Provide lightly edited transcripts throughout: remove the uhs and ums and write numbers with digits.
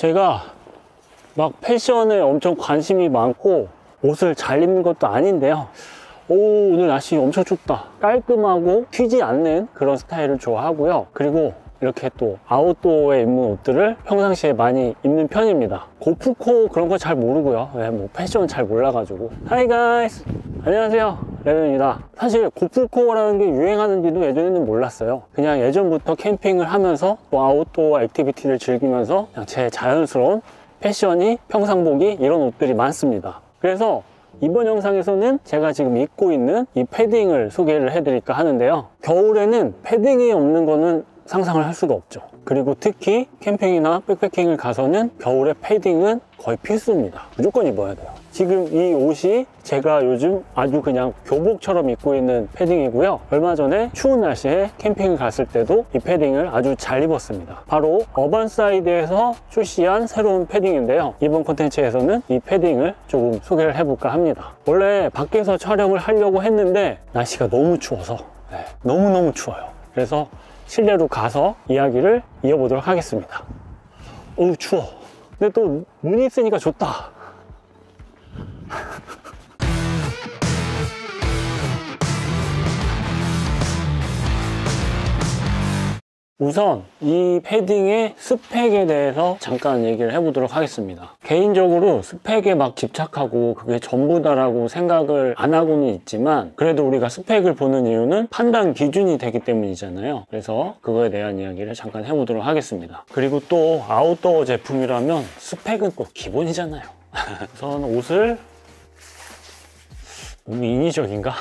제가 막 패션에 엄청 관심이 많고 옷을 잘 입는 것도 아닌데요. 오늘 날씨 엄청 춥다. 깔끔하고 튀지 않는 그런 스타일을 좋아하고요. 그리고 이렇게 또 아웃도어에 입는 옷들을 평상시에 많이 입는 편입니다. 고프코 그런 거 잘 모르고요. 뭐 패션 잘 몰라가지고. 하이 가이스, 안녕하세요, 레벨입니다. 사실 고프코라는 게 유행하는지도 예전에는 몰랐어요. 그냥 예전부터 캠핑을 하면서 또 아웃도어 액티비티를 즐기면서 그냥 제 자연스러운 패션이 평상복이 이런 옷들이 많습니다. 그래서 이번 영상에서는 제가 지금 입고 있는 이 패딩을 소개를 해드릴까 하는데요. 겨울에는 패딩이 없는 거는 상상을 할 수가 없죠. 그리고 특히 캠핑이나 백패킹을 가서는 겨울에 패딩은 거의 필수입니다. 무조건 입어야 돼요. 지금 이 옷이 제가 요즘 아주 그냥 교복처럼 입고 있는 패딩이고요. 얼마 전에 추운 날씨에 캠핑을 갔을 때도 이 패딩을 아주 잘 입었습니다. 바로 어반사이드에서 출시한 새로운 패딩인데요. 이번 콘텐츠에서는 이 패딩을 조금 소개를 해볼까 합니다. 원래 밖에서 촬영을 하려고 했는데 날씨가 너무 추워서 너무너무 추워요. 그래서 실내로 가서 이야기를 이어보도록 하겠습니다. 어우 추워. 근데 또 눈이 있으니까 좋다. 우선 이 패딩의 스펙에 대해서 잠깐 얘기를 해보도록 하겠습니다. 개인적으로 스펙에 막 집착하고 그게 전부다라고 생각을 안 하고는 있지만, 그래도 우리가 스펙을 보는 이유는 판단 기준이 되기 때문이잖아요. 그래서 그거에 대한 이야기를 잠깐 해보도록 하겠습니다. 그리고 또 아웃도어 제품이라면 스펙은 꼭 기본이잖아요. 우선 옷을 너무 인위적인가?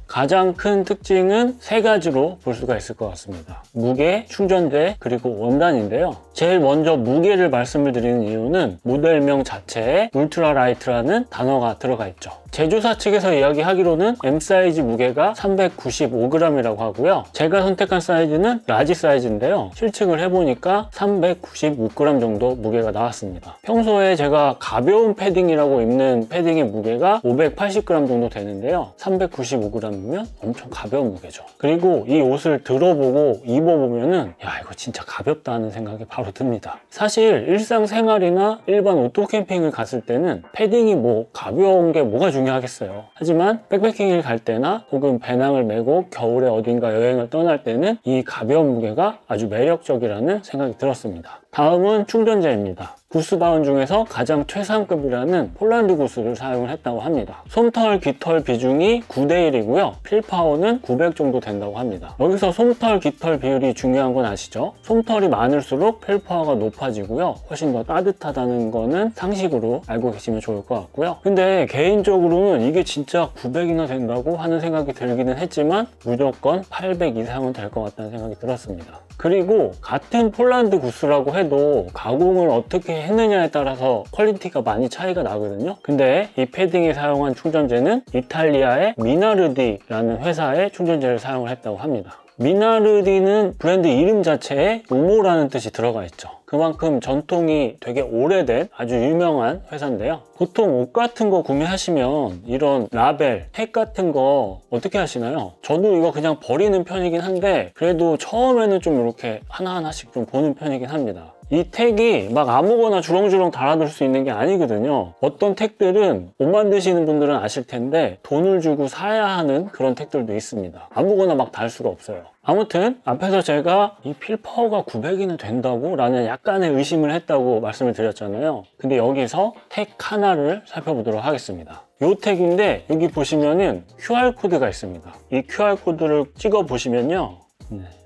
가장 큰 특징은 세 가지로 볼 수가 있을 것 같습니다. 무게, 충전재, 그리고 원단인데요. 제일 먼저 무게를 말씀을 드리는 이유는 모델명 자체에 울트라 라이트라는 단어가 들어가 있죠. 제조사 측에서 이야기하기로는 M 사이즈 무게가 395g이라고 하고요. 제가 선택한 사이즈는 라지 사이즈인데요. 실측을 해보니까 396g 정도 무게가 나왔습니다. 평소에 제가 가벼운 패딩이라고 입는 패딩의 무게가 580g 정도 되는데요. 395g이면 엄청 가벼운 무게죠. 그리고 이 옷을 들어보고 입어보면은 야, 이거 진짜 가볍다 하는 생각이 바로 듭니다. 사실 일상생활이나 일반 오토 캠핑을 갔을 때는 패딩이 뭐 가벼운 게 뭐가 중요하겠어요. 하지만 백패킹을 갈 때나 혹은 배낭을 메고 겨울에 어딘가 여행을 떠날 때는 이 가벼운 무게가 아주 매력적이라는 생각이 들었습니다. 다음은 충전재입니다. 구스다운 중에서 가장 최상급이라는 폴란드 구스를 사용을 했다고 합니다. 솜털, 깃털 비중이 9:1이고요. 필파워는 900 정도 된다고 합니다. 여기서 솜털, 깃털 비율이 중요한 건 아시죠? 솜털이 많을수록 필파워가 높아지고요. 훨씬 더 따뜻하다는 거는 상식으로 알고 계시면 좋을 것 같고요. 근데 개인적으로는 이게 진짜 900이나 된다고 하는 생각이 들기는 했지만 무조건 800 이상은 될 것 같다는 생각이 들었습니다. 그리고 같은 폴란드 구스라고 해도 가공을 어떻게 했느냐에 따라서 퀄리티가 많이 차이가 나거든요. 근데 이 패딩에 사용한 충전재는 이탈리아의 미나르디라는 회사의 충전재를 사용을 했다고 합니다. 미나르디는 브랜드 이름 자체에 우모라는 뜻이 들어가 있죠. 그만큼 전통이 되게 오래된 아주 유명한 회사인데요. 보통 옷 같은 거 구매하시면 이런 라벨, 택 같은 거 어떻게 하시나요? 저도 이거 그냥 버리는 편이긴 한데 그래도 처음에는 좀 이렇게 하나하나씩 좀 보는 편이긴 합니다. 이 택이 막 아무거나 주렁주렁 달아둘 수 있는 게 아니거든요. 어떤 택들은 옷 만드시는 분들은 아실 텐데 돈을 주고 사야 하는 그런 택들도 있습니다. 아무거나 막 달 수가 없어요. 아무튼 앞에서 제가 이 필파워가 900이나 된다고? 라는 약간의 의심을 했다고 말씀을 드렸잖아요. 근데 여기서 택 하나를 살펴보도록 하겠습니다. 이 택인데 여기 보시면은 QR코드가 있습니다. 이 QR코드를 찍어 보시면요,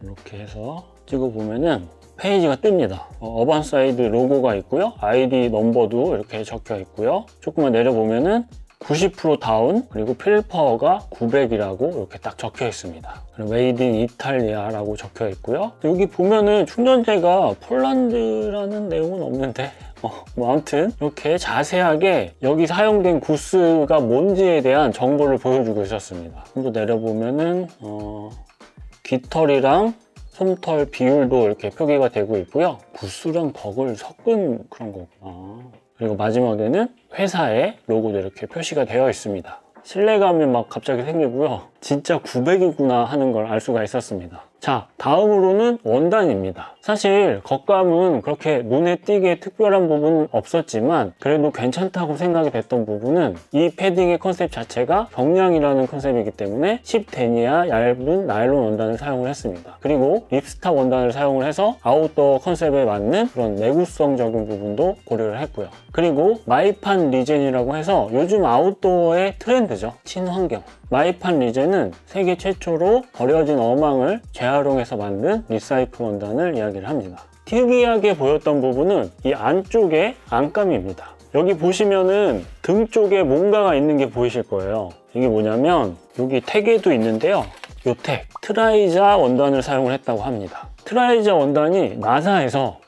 이렇게 해서 찍어 보면은 페이지가 뜹니다. 어반사이드 로고가 있고요. 아이디 넘버도 이렇게 적혀 있고요. 조금만 내려보면은 90% 다운, 그리고 필파워가 900이라고 이렇게 딱 적혀 있습니다. 그리고 메이드 인 이탈리아라고 적혀 있고요. 여기 보면은 충전재가 폴란드라는 내용은 없는데 뭐 아무튼 이렇게 자세하게 여기 사용된 구스가 뭔지에 대한 정보를 보여주고 있었습니다. 좀 더 내려보면은 깃털이랑 솜털 비율도 이렇게 표기가 되고 있고요. 구스랑 덕을 섞은 그런 거구나. 그리고 마지막에는 회사의 로고도 이렇게 표시가 되어 있습니다. 신뢰감이 막 갑자기 생기고요. 진짜 900이구나 하는 걸 알 수가 있었습니다. 자, 다음으로는 원단입니다. 사실 겉감은 그렇게 눈에 띄게 특별한 부분은 없었지만 그래도 괜찮다고 생각이 됐던 부분은 이 패딩의 컨셉 자체가 경량이라는 컨셉이기 때문에 10데니아 얇은 나일론 원단을 사용을 했습니다. 그리고 립스타 원단을 사용을 해서 아웃도어 컨셉에 맞는 그런 내구성적인 부분도 고려를 했고요. 그리고 마이판 리젠이라고 해서 요즘 아웃도어의 트렌드죠. 친환경. 마이판 리젠은 세계 최초로 버려진 어망을 재활용해서 만든 리사이클 원단을 이야기를 합니다. 특이하게 보였던 부분은 이 안쪽에 안감입니다. 여기 보시면은 등 쪽에 뭔가가 있는 게 보이실 거예요. 이게 뭐냐면 여기 택에도 있는데요. 요 택, 트라이자 원단을 사용을 했다고 합니다. 트라이자 원단이 나사에서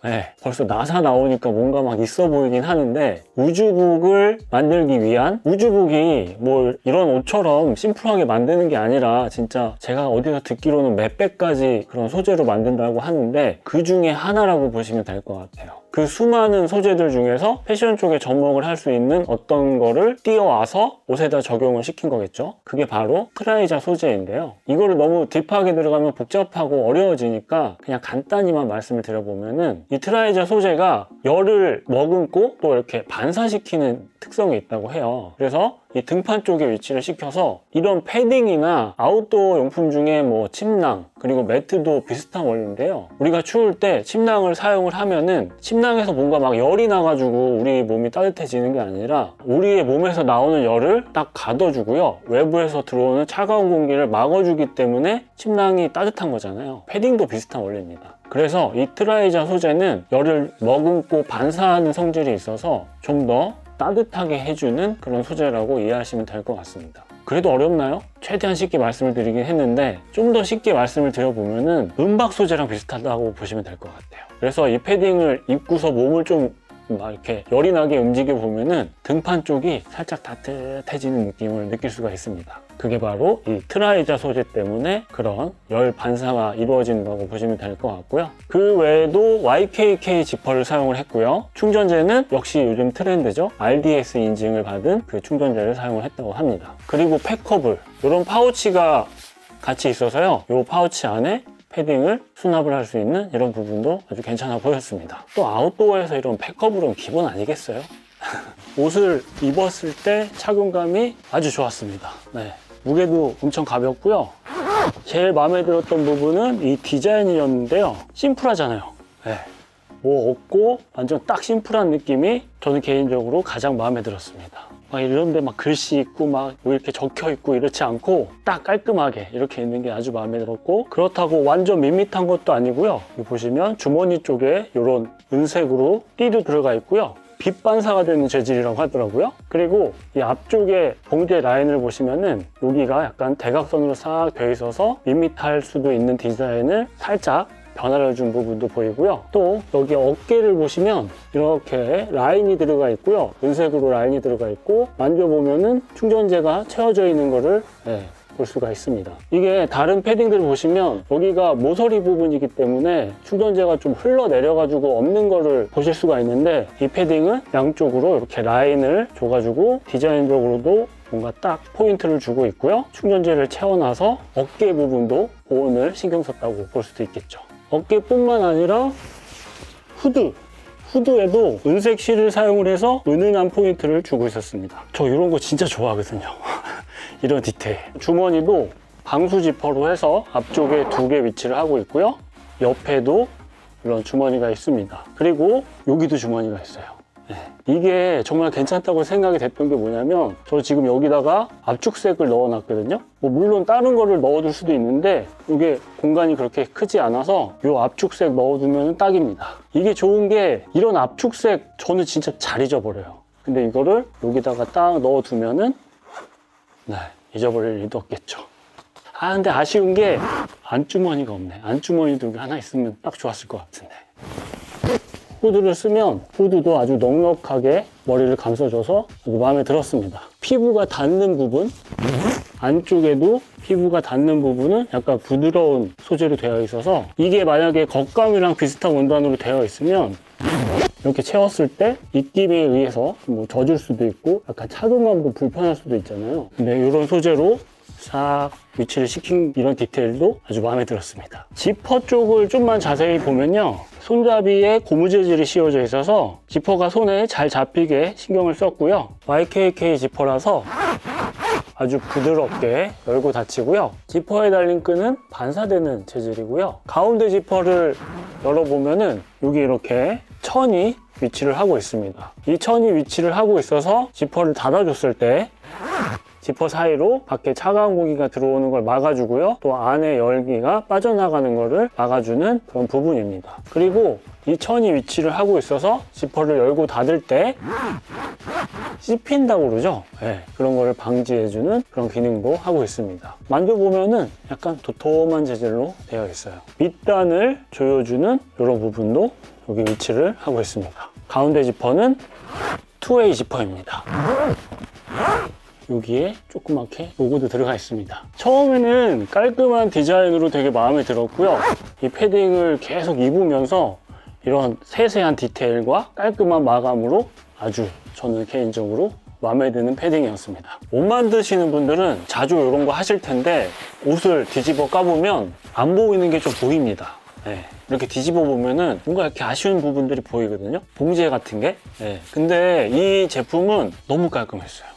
벌써 나사 나오니까 뭔가 막 있어 보이긴 하는데 우주복을 만들기 위한 우주복이 뭐 이런 옷처럼 심플하게 만드는 게 아니라 진짜 제가 어디서 듣기로는 몇백 가지 그런 소재로 만든다고 하는데 그 중에 하나라고 보시면 될 것 같아요. 그 수많은 소재들 중에서 패션 쪽에 접목을 할 수 있는 어떤 거를 띄어와서 옷에다 적용을 시킨 거겠죠. 그게 바로 트라이자 소재인데요. 이거를 너무 딥하게 들어가면 복잡하고 어려워지니까 그냥 간단히만 말씀을 드려보면은 이 트라이자 소재가 열을 머금고 또 이렇게 반사시키는 특성이 있다고 해요. 그래서 이 등판 쪽에 위치를 시켜서 이런 패딩이나 아웃도어 용품 중에 뭐 침낭 그리고 매트도 비슷한 원리인데요. 우리가 추울 때 침낭을 사용을 하면은 침낭에서 뭔가 막 열이 나가지고 우리 몸이 따뜻해지는 게 아니라 우리의 몸에서 나오는 열을 딱 가둬주고요. 외부에서 들어오는 차가운 공기를 막아주기 때문에 침낭이 따뜻한 거잖아요. 패딩도 비슷한 원리입니다. 그래서 이 트라이자 소재는 열을 머금고 반사하는 성질이 있어서 좀 더 따뜻하게 해주는 그런 소재라고 이해하시면 될 것 같습니다. 그래도 어렵나요? 최대한 쉽게 말씀을 드리긴 했는데 좀 더 쉽게 말씀을 드려보면은 은박 소재랑 비슷하다고 보시면 될 것 같아요. 그래서 이 패딩을 입고서 몸을 좀 막 이렇게 열이 나게 움직여 보면은 등판 쪽이 살짝 따뜻해지는 느낌을 느낄 수가 있습니다. 그게 바로 이 트라이자 소재 때문에 그런 열 반사가 이루어진다고 보시면 될 것 같고요. 그 외에도 YKK 지퍼를 사용을 했고요. 충전재는 역시 요즘 트렌드죠. RDS 인증을 받은 그 충전재를 사용을 했다고 합니다. 그리고 팩커블, 이런 파우치가 같이 있어서요. 이 파우치 안에 패딩을 수납을 할 수 있는 이런 부분도 아주 괜찮아 보였습니다. 또 아웃도어에서 이런 팩커블은 기본 아니겠어요? 옷을 입었을 때 착용감이 아주 좋았습니다. 네. 무게도 엄청 가볍고요. 제일 마음에 들었던 부분은 이 디자인이었는데요. 심플하잖아요. 네. 뭐 없고 완전 딱 심플한 느낌이 저는 개인적으로 가장 마음에 들었습니다. 막 이런데 막 글씨 있고 막 이렇게 적혀 있고 이렇지 않고 딱 깔끔하게 이렇게 있는 게 아주 마음에 들었고, 그렇다고 완전 밋밋한 것도 아니고요. 여기 보시면 주머니 쪽에 이런 은색으로 띠도 들어가 있고요. 빛 반사가 되는 재질이라고 하더라고요. 그리고 이 앞쪽에 봉제 라인을 보시면은 여기가 약간 대각선으로 싹 되어 있어서 밋밋할 수도 있는 디자인을 살짝 변화를 준 부분도 보이고요. 또 여기 어깨를 보시면 이렇게 라인이 들어가 있고요. 은색으로 라인이 들어가 있고 만져보면은 충전재가 채워져 있는 거를 볼 수가 있습니다. 이게 다른 패딩들 보시면 여기가 모서리 부분이기 때문에 충전재가 좀 흘러내려 가지고 없는 거를 보실 수가 있는데, 이 패딩은 양쪽으로 이렇게 라인을 줘가지고 디자인적으로도 뭔가 딱 포인트를 주고 있고요. 충전재를 채워놔서 어깨 부분도 보온을 신경 썼다고 볼 수도 있겠죠. 어깨뿐만 아니라 후드에도 은색 실을 사용을 해서 은은한 포인트를 주고 있었습니다. 저 이런 거 진짜 좋아하거든요. 이런 디테일. 주머니도 방수 지퍼로 해서 앞쪽에 2개 위치를 하고 있고요. 옆에도 이런 주머니가 있습니다. 그리고 여기도 주머니가 있어요. 이게 정말 괜찮다고 생각이 됐던 게 뭐냐면, 저 지금 여기다가 압축색을 넣어놨거든요. 뭐 물론 다른 거를 넣어둘 수도 있는데 이게 공간이 그렇게 크지 않아서 이 압축색 넣어두면 딱입니다. 이게 좋은 게 이런 압축색 저는 진짜 잘 잊어버려요. 근데 이거를 여기다가 딱 넣어두면은 잊어버릴 일도 없겠죠. 근데 아쉬운 게 안주머니가 없네. 안주머니도 하나 있으면 딱 좋았을 것 같은데. 후드를 쓰면 후드도 아주 넉넉하게 머리를 감싸줘서 아주 마음에 들었습니다. 피부가 닿는 부분, 안쪽에도 피부가 닿는 부분은 약간 부드러운 소재로 되어 있어서, 이게 만약에 겉감이랑 비슷한 원단으로 되어 있으면 이렇게 채웠을 때 입김에 의해서 뭐 젖을 수도 있고 약간 착용감도 불편할 수도 있잖아요. 근데 이런 소재로 싹 위치를 시킨 이런 디테일도 아주 마음에 들었습니다. 지퍼 쪽을 좀만 자세히 보면요, 손잡이에 고무 재질이 씌워져 있어서 지퍼가 손에 잘 잡히게 신경을 썼고요. YKK 지퍼라서 아주 부드럽게 열고 닫히고요. 지퍼에 달린 끈은 반사되는 재질이고요. 가운데 지퍼를 열어보면은 여기 이렇게 천이 위치를 하고 있습니다. 이 천이 위치를 하고 있어서 지퍼를 닫아줬을 때 지퍼 사이로 밖에 차가운 공기가 들어오는 걸 막아주고요. 또 안에 열기가 빠져나가는 것을 막아주는 그런 부분입니다. 그리고 이 천이 위치를 하고 있어서 지퍼를 열고 닫을 때 씹힌다고 그러죠. 네, 그런 거를 방지해주는 그런 기능도 하고 있습니다. 만져보면은 약간 도톰한 재질로 되어 있어요. 밑단을 조여주는 이런 부분도 여기 위치를 하고 있습니다. 가운데 지퍼는 투웨이 지퍼입니다. 여기에 조그맣게 로고도 들어가 있습니다. 처음에는 깔끔한 디자인으로 되게 마음에 들었고요. 이 패딩을 계속 입으면서 이런 세세한 디테일과 깔끔한 마감으로 아주 저는 개인적으로 마음에 드는 패딩이었습니다. 옷 만드시는 분들은 자주 이런 거 하실 텐데 옷을 뒤집어 까보면 안 보이는 게 좀 보입니다. 네, 이렇게 뒤집어 보면은 뭔가 이렇게 아쉬운 부분들이 보이거든요. 봉제 같은 게. 네, 근데 이 제품은 너무 깔끔했어요.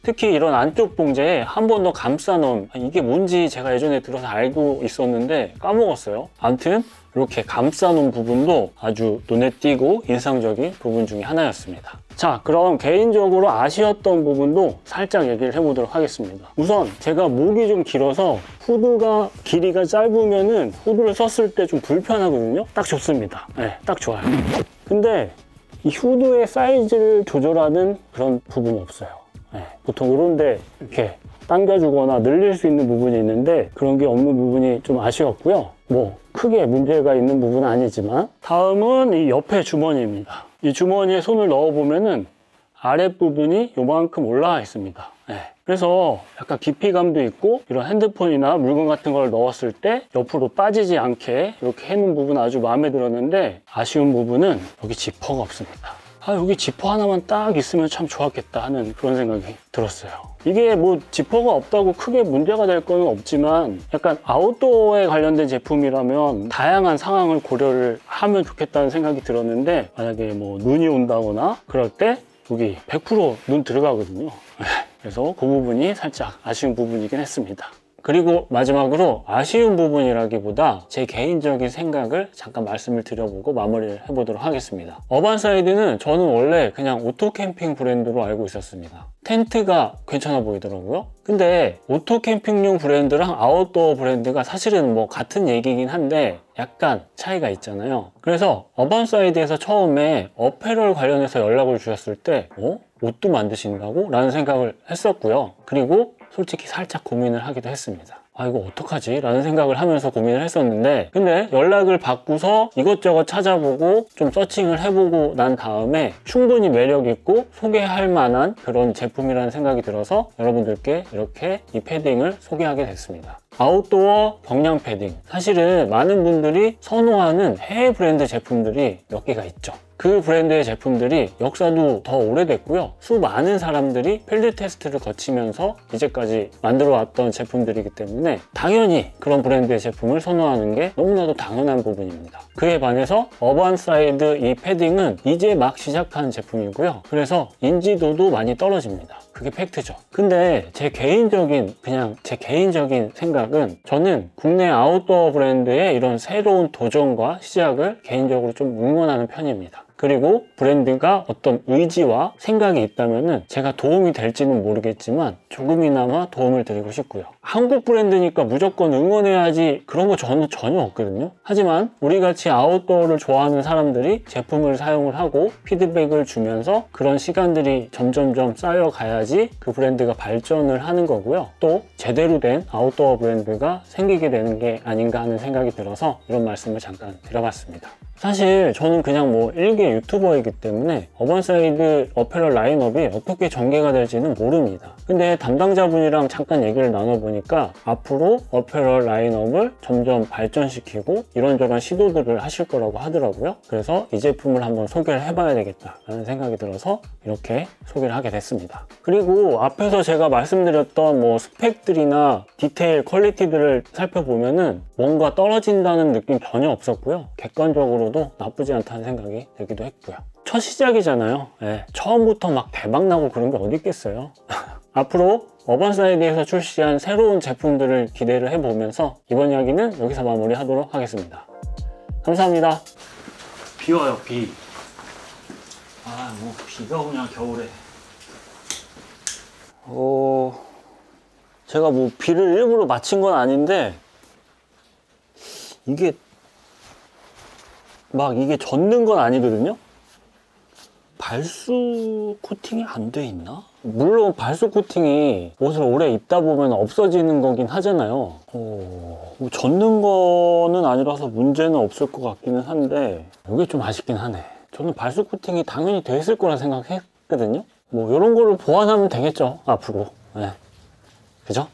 특히 이런 안쪽 봉제에 한 번 더 감싸 놓은, 이게 뭔지 제가 예전에 들어서 알고 있었는데 까먹었어요. 아무튼 이렇게 감싸 놓은 부분도 아주 눈에 띄고 인상적인 부분 중에 하나였습니다. 자, 그럼 개인적으로 아쉬웠던 부분도 살짝 얘기를 해보도록 하겠습니다. 우선 제가 목이 좀 길어서 후드가 길이가 짧으면은 후드를 썼을 때 좀 불편하거든요. 딱 좋습니다. 네, 딱 좋아요. 근데 이 후드의 사이즈를 조절하는 그런 부분이 없어요. 네, 보통 이런데 이렇게 당겨주거나 늘릴 수 있는 부분이 있는데 그런 게 없는 부분이 좀 아쉬웠고요. 뭐 크게 문제가 있는 부분은 아니지만, 다음은 이 옆에 주머니입니다. 이 주머니에 손을 넣어보면은 아랫부분이 요만큼 올라와 있습니다. 네, 그래서 약간 깊이감도 있고 이런 핸드폰이나 물건 같은 걸 넣었을 때 옆으로 빠지지 않게 이렇게 해놓은 부분은 아주 마음에 들었는데, 아쉬운 부분은 여기 지퍼가 없습니다. 여기 지퍼 하나만 딱 있으면 참 좋았겠다 하는 그런 생각이 들었어요. 이게 뭐 지퍼가 없다고 크게 문제가 될 건 없지만, 약간 아웃도어에 관련된 제품이라면 다양한 상황을 고려를 하면 좋겠다는 생각이 들었는데, 만약에 뭐 눈이 온다거나 그럴 때 여기 100% 눈 들어가거든요. 그래서 그 부분이 살짝 아쉬운 부분이긴 했습니다. 그리고 마지막으로 아쉬운 부분이라기보다 제 개인적인 생각을 잠깐 말씀을 드려보고 마무리를 해보도록 하겠습니다. 어반사이드는 저는 원래 그냥 오토캠핑 브랜드로 알고 있었습니다. 텐트가 괜찮아 보이더라고요. 근데 오토캠핑용 브랜드랑 아웃도어 브랜드가 사실은 뭐 같은 얘기긴 한데 약간 차이가 있잖아요. 그래서 어반사이드에서 처음에 어페럴 관련해서 연락을 주셨을 때 옷도 만드신다고? 라는 생각을 했었고요. 그리고 솔직히 살짝 고민을 하기도 했습니다. 이거 어떡하지? 라는 생각을 하면서 고민을 했었는데, 근데 연락을 받고서 이것저것 찾아보고 좀 서칭을 해보고 난 다음에 충분히 매력있고 소개할 만한 그런 제품이라는 생각이 들어서 여러분들께 이렇게 이 패딩을 소개하게 됐습니다. 아웃도어 경량 패딩, 사실은 많은 분들이 선호하는 해외 브랜드 제품들이 몇 개가 있죠. 그 브랜드의 제품들이 역사도 더 오래됐고요. 수많은 사람들이 필드 테스트를 거치면서 이제까지 만들어 왔던 제품들이기 때문에 당연히 그런 브랜드의 제품을 선호하는 게 너무나도 당연한 부분입니다. 그에 반해서 어반사이드 이 패딩은 이제 막 시작하는 제품이고요. 그래서 인지도도 많이 떨어집니다. 그게 팩트죠. 근데 제 개인적인 생각은, 저는 국내 아웃도어 브랜드의 이런 새로운 도전과 시작을 개인적으로 좀 응원하는 편입니다. 그리고 브랜드가 어떤 의지와 생각이 있다면 제가 도움이 될지는 모르겠지만 조금이나마 도움을 드리고 싶고요. 한국 브랜드니까 무조건 응원해야지 그런 거 저는 전혀 없거든요. 하지만 우리같이 아웃도어를 좋아하는 사람들이 제품을 사용을 하고 피드백을 주면서 그런 시간들이 점점점 쌓여가야지 그 브랜드가 발전을 하는 거고요. 또 제대로 된 아웃도어 브랜드가 생기게 되는 게 아닌가 하는 생각이 들어서 이런 말씀을 잠깐 드려봤습니다. 사실 저는 그냥 뭐 일개 유튜버이기 때문에 어반사이드 어페럴 라인업이 어떻게 전개가 될지는 모릅니다. 근데 담당자분이랑 잠깐 얘기를 나눠보니까 앞으로 어페럴 라인업을 점점 발전시키고 이런저런 시도들을 하실 거라고 하더라고요. 그래서 이 제품을 한번 소개를 해봐야 되겠다라는 생각이 들어서 이렇게 소개를 하게 됐습니다. 그리고 앞에서 제가 말씀드렸던 뭐 스펙들이나 디테일 퀄리티들을 살펴보면은 뭔가 떨어진다는 느낌 전혀 없었고요. 객관적으로도 나쁘지 않다는 생각이 들기도 했고요. 첫 시작이잖아요. 네, 처음부터 막 대박 나고 그런 게 어디 있겠어요. 앞으로 어반사이드에서 출시한 새로운 제품들을 기대를 해보면서 이번 이야기는 여기서 마무리하도록 하겠습니다. 감사합니다. 비 와요, 비. 뭐 비가 오냐 겨울에. 제가 뭐 비를 일부러 맞힌 건 아닌데 이게 젖는 건 아니거든요. 발수 코팅이 안 돼 있나? 물론 발수 코팅이 옷을 오래 입다 보면 없어지는 거긴 하잖아요. 뭐 젖는 거는 아니라서 문제는 없을 것 같기는 한데 이게 좀 아쉽긴 하네. 저는 발수 코팅이 당연히 돼 있을 거라 생각했거든요. 뭐 이런 거를 보완하면 되겠죠, 앞으로. 네. 그죠?